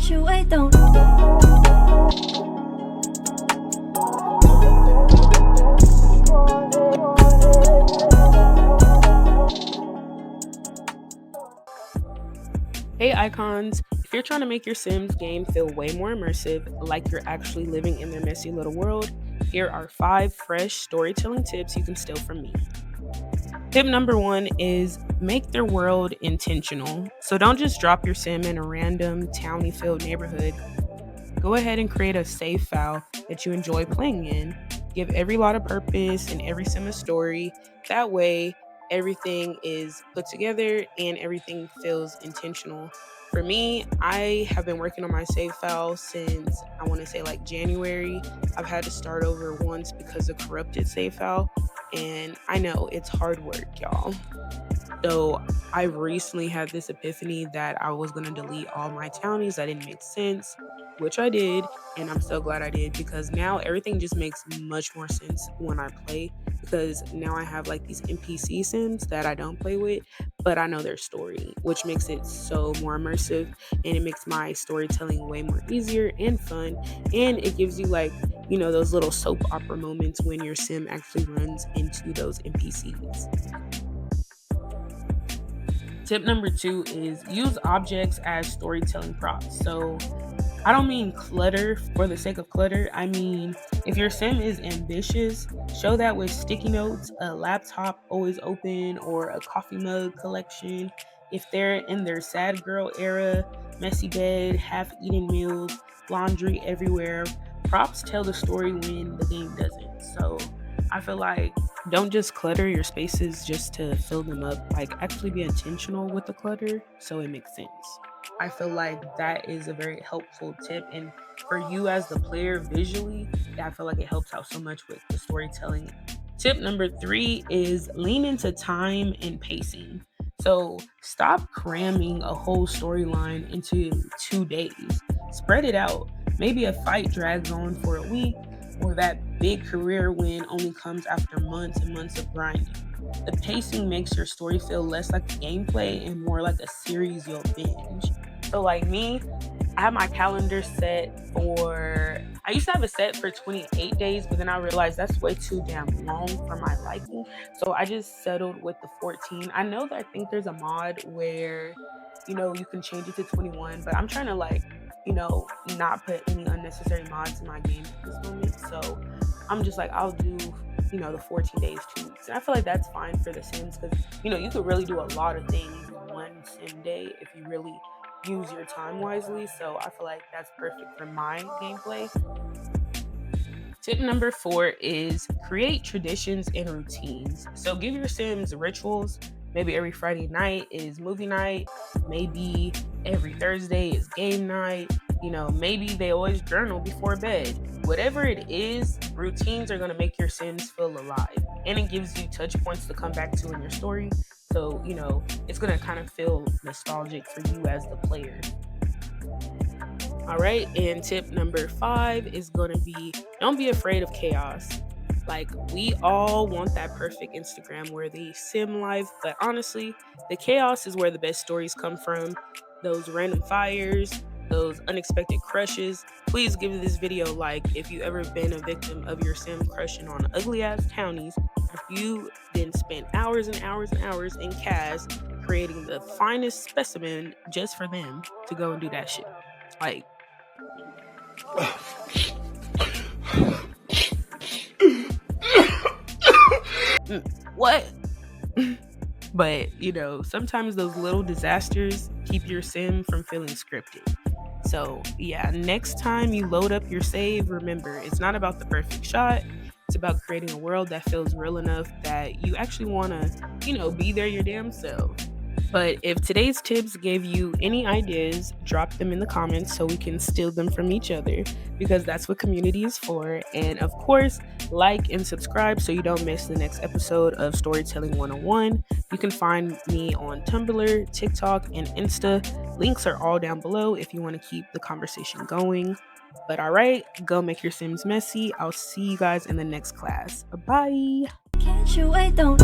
Can't you wait, don't. Hey icons, if you're trying to make your Sims game feel way more immersive, like you're actually living in their messy little world, here are 5 fresh storytelling tips you can steal from me. Tip number 1 is make their world intentional. So don't just drop your Sim in a random towny-filled neighborhood. Go ahead and create a save file that you enjoy playing in. Give every lot a purpose and every Sim a story. That way, everything is put together and everything feels intentional. For me, I have been working on my save file since I want to say like January. I've had to start over once because of corrupted save file, and I know it's hard work, y'all. So I recently had this epiphany that I was gonna delete all my townies that didn't make sense, which I did, and I'm so glad I did because now everything just makes much more sense when I play. Because now I have like these NPC sims that I don't play with, but I know their story, which makes it so more immersive and it makes my storytelling way more easier and fun. And it gives you like, those little soap opera moments when your sim actually runs into those NPCs. Tip number 2 is use objects as storytelling props. So I don't mean clutter for the sake of clutter. I mean, if your sim is ambitious, show that with sticky notes, a laptop always open, or a coffee mug collection. If they're in their sad girl era, messy bed, half eaten meals, laundry everywhere, props tell the story when the game doesn't. So I feel like don't just clutter your spaces just to fill them up. Like, actually be intentional with the clutter so it makes sense. I feel like that is a very helpful tip. And for you as the player visually, I feel like it helps out so much with the storytelling. Tip number 3 is lean into time and pacing. So stop cramming a whole storyline into 2 days. Spread it out. Maybe a fight drags on for a week, or that big career win only comes after months and months of grinding. The pacing makes your story feel less like gameplay and more like a series you'll binge. So, like me, I have my calendar set for, I used to have it set for 28 days, but then I realized that's way too damn long for my liking. So I just settled with the 14. I know that I think there's a mod where, you can change it to 21, but I'm trying to not put any unnecessary mods in my game at this moment. So I'm just like, I'll do, the 14 days, 2 weeks. And I feel like that's fine for the Sims because, you could really do a lot of things in one Sim day if you really use your time wisely. So I feel like that's perfect for my gameplay. Tip number 4 is create traditions and routines. So give your Sims rituals. Maybe every Friday night is movie night. Maybe every Thursday is game night. Maybe they always journal before bed. Whatever it is, routines are going to make your Sims feel alive. And it gives you touch points to come back to in your story. So, it's going to kind of feel nostalgic for you as the player. All right, and tip number 5 is going to be don't be afraid of chaos. Like, we all want that perfect Instagram worthy sim life, but honestly, the chaos is where the best stories come from. Those random fires, those unexpected crushes. Please give this video a like if you ever been a victim of your sim crushing on ugly ass townies. If you then spent hours and hours and hours in CAS creating the finest specimen just for them to go and do that shit. Like, what? But, sometimes those little disasters keep your sim from feeling scripted. So, yeah, next time you load up your save, remember, it's not about the perfect shot. It's about creating a world that feels real enough that you actually want to, be there your damn self. But if today's tips gave you any ideas, drop them in the comments so we can steal them from each other, because that's what community is for. And of course, like and subscribe so you don't miss the next episode of Storytelling 101. You can find me on Tumblr, TikTok, and Insta. Links are all down below if you want to keep the conversation going. But all right, go make your Sims messy. I'll see you guys in the next class. Bye. Can't you wait, don't.